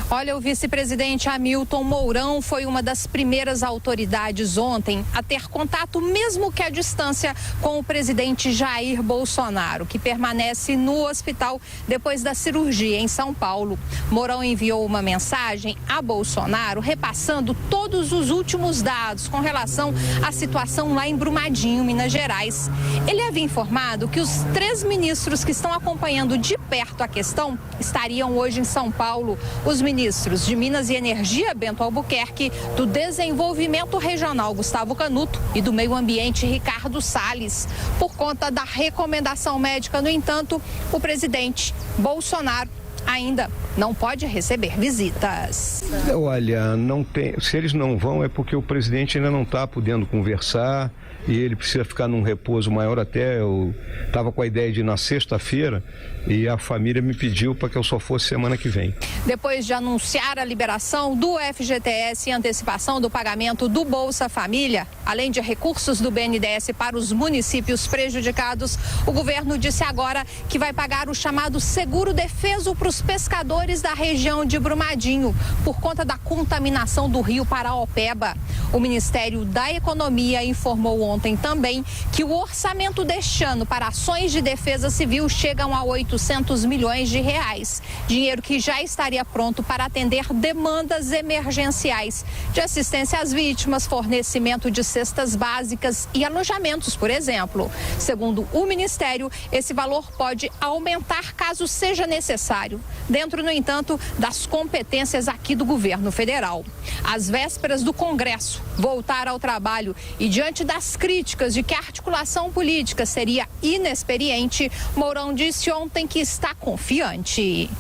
Olha, o vice-presidente Hamilton Mourão foi uma das primeiras autoridades ontem a ter contato, mesmo que à distância, com o presidente Jair Bolsonaro, que permanece no hospital depois da cirurgia em São Paulo. Mourão enviou uma mensagem a Bolsonaro repassando todos os últimos dados com relação à situação lá em Brumadinho, Minas Gerais. Ele havia informado que os 3 ministros que estão acompanhando de perto a questão estariam hoje em São Paulo. Os ministros de Minas e Energia, Bento Albuquerque, do Desenvolvimento Regional, Gustavo Canuto, e do Meio Ambiente, Ricardo Salles. Por conta da recomendação médica, no entanto, o presidente Bolsonaro ainda não pode receber visitas. Olha, não tem, se eles não vão é porque o presidente ainda não está podendo conversar e ele precisa ficar num repouso maior. Até eu estava com a ideia de ir na sexta-feira e a família me pediu para que eu só fosse semana que vem. Depois de anunciar a liberação do FGTS e antecipação do pagamento do Bolsa Família, além de recursos do BNDES para os municípios prejudicados, o governo disse agora que vai pagar o chamado seguro defeso para os pescadores da região de Brumadinho, por conta da contaminação do rio Paraopeba. O Ministério da Economia informou ontem também que o orçamento deste ano para ações de defesa civil chegam a 800 milhões de reais. Dinheiro que já estaria pronto para atender demandas emergenciais de assistência às vítimas, fornecimento de cestas básicas e alojamentos, por exemplo. Segundo o Ministério, esse valor pode aumentar caso seja necessário, dentro, no entanto, das competências aqui do governo federal. Às vésperas do Congresso voltar ao trabalho e diante das críticas de que a articulação política seria inexperiente, Mourão disse ontem que está confiante.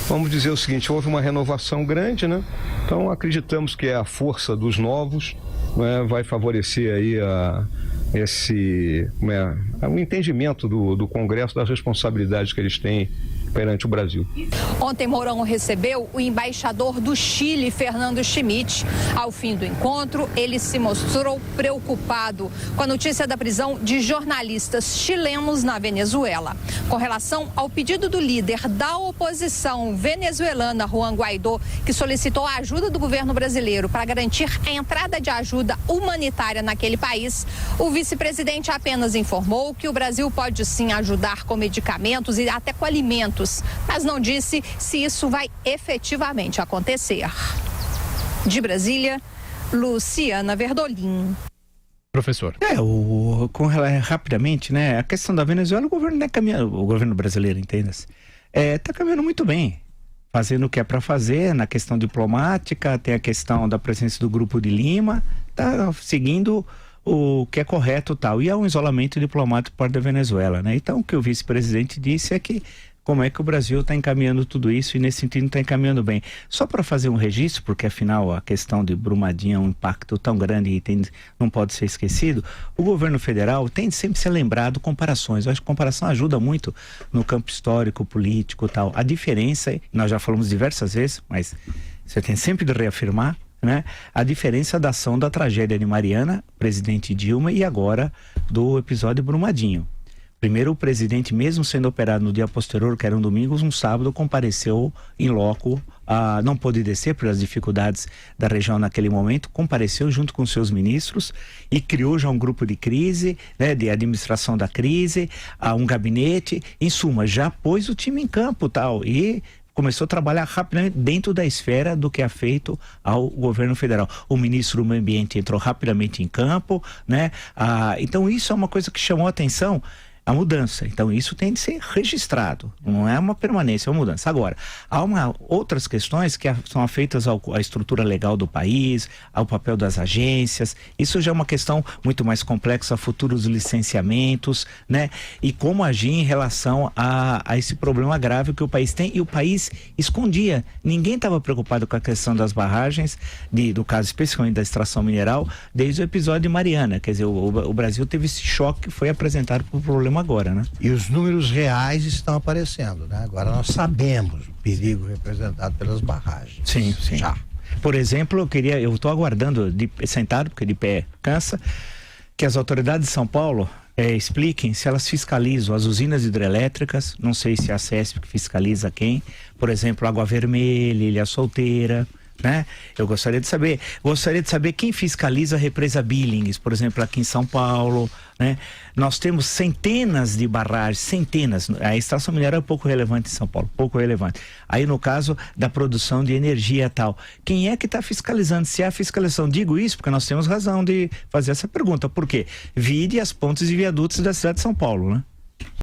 Vamos dizer o seguinte, houve uma renovação grande, né? Então acreditamos que é a força dos novos, né? Vai favorecer aí o entendimento do Congresso das responsabilidades que eles têm perante o Brasil. Ontem Mourão recebeu o embaixador do Chile, Fernando Schmidt. Ao fim do encontro, ele se mostrou preocupado com a notícia da prisão de jornalistas chilenos na Venezuela. Com relação ao pedido do líder da oposição venezuelana, Juan Guaidó, que solicitou a ajuda do governo brasileiro para garantir a entrada de ajuda humanitária naquele país, o vice-presidente apenas informou que o Brasil pode sim ajudar com medicamentos e até com alimentos, mas não disse se isso vai efetivamente acontecer. De Luciana Verdolim. Professor. Rapidamente, né? A questão da Venezuela, o governo não é caminhando, o governo brasileiro, entenda-se, está caminhando muito bem, fazendo o que é para fazer na questão diplomática, tem a questão da presença do Grupo de Lima, está seguindo o que é correto tal, e há um isolamento diplomático por parte da Venezuela, né? Então, o que o vice-presidente disse é que como é que o Brasil está encaminhando tudo isso e nesse sentido está encaminhando bem. Só para fazer um registro, porque afinal a questão de Brumadinho é um impacto tão grande e não pode ser esquecido, o governo federal tem de sempre ser lembrado comparações. Eu acho que comparação ajuda muito no campo histórico, político e tal. A diferença, nós já falamos diversas vezes, mas você tem sempre de reafirmar, né? A diferença da ação da tragédia de Mariana, presidente Dilma, e agora do episódio Brumadinho. Primeiro, o presidente, mesmo sendo operado no dia posterior, que era um domingo, um sábado, compareceu em loco, não pôde descer pelas dificuldades da região naquele momento, compareceu junto com seus ministros e criou já um grupo de crise, né, de administração da crise, um gabinete, em suma, já pôs o time em campo tal, e começou a trabalhar rapidamente dentro da esfera do que é feito ao governo federal. O ministro do Meio Ambiente entrou rapidamente em campo, né? Então isso é uma coisa que chamou a atenção, a mudança. Então isso tem de ser registrado, não é uma permanência, é uma mudança. Agora, há outras questões que são afeitas à estrutura legal do país, ao papel das agências. Isso já é uma questão muito mais complexa, a futuros licenciamentos, né? E como agir em relação a esse problema grave que o país tem, e o país escondia. Ninguém estava preocupado com a questão das barragens, do caso especificamente da extração mineral, desde o episódio de Mariana. Quer dizer, o Brasil teve esse choque que foi apresentado por problema agora, né? E os números reais estão aparecendo, né? Agora nós sabemos o perigo representado pelas barragens. Sim, sim. Já. Por exemplo, eu estou aguardando, sentado, porque de pé cansa, que as autoridades de São Paulo expliquem se elas fiscalizam as usinas hidrelétricas, não sei se é a CESP que fiscaliza quem, por exemplo, Água Vermelha, Ilha Solteira, né? Eu gostaria de saber quem fiscaliza a represa Billings, por exemplo, aqui em São Paulo, né? Nós temos centenas de barragens, centenas. A extração mineral é pouco relevante em São Paulo, pouco relevante. Aí no caso da produção de energia e tal, quem é que está fiscalizando? Se há fiscalização, digo isso porque nós temos razão de fazer essa pergunta. Por quê? Vide as pontes e viadutos da cidade de São Paulo, né?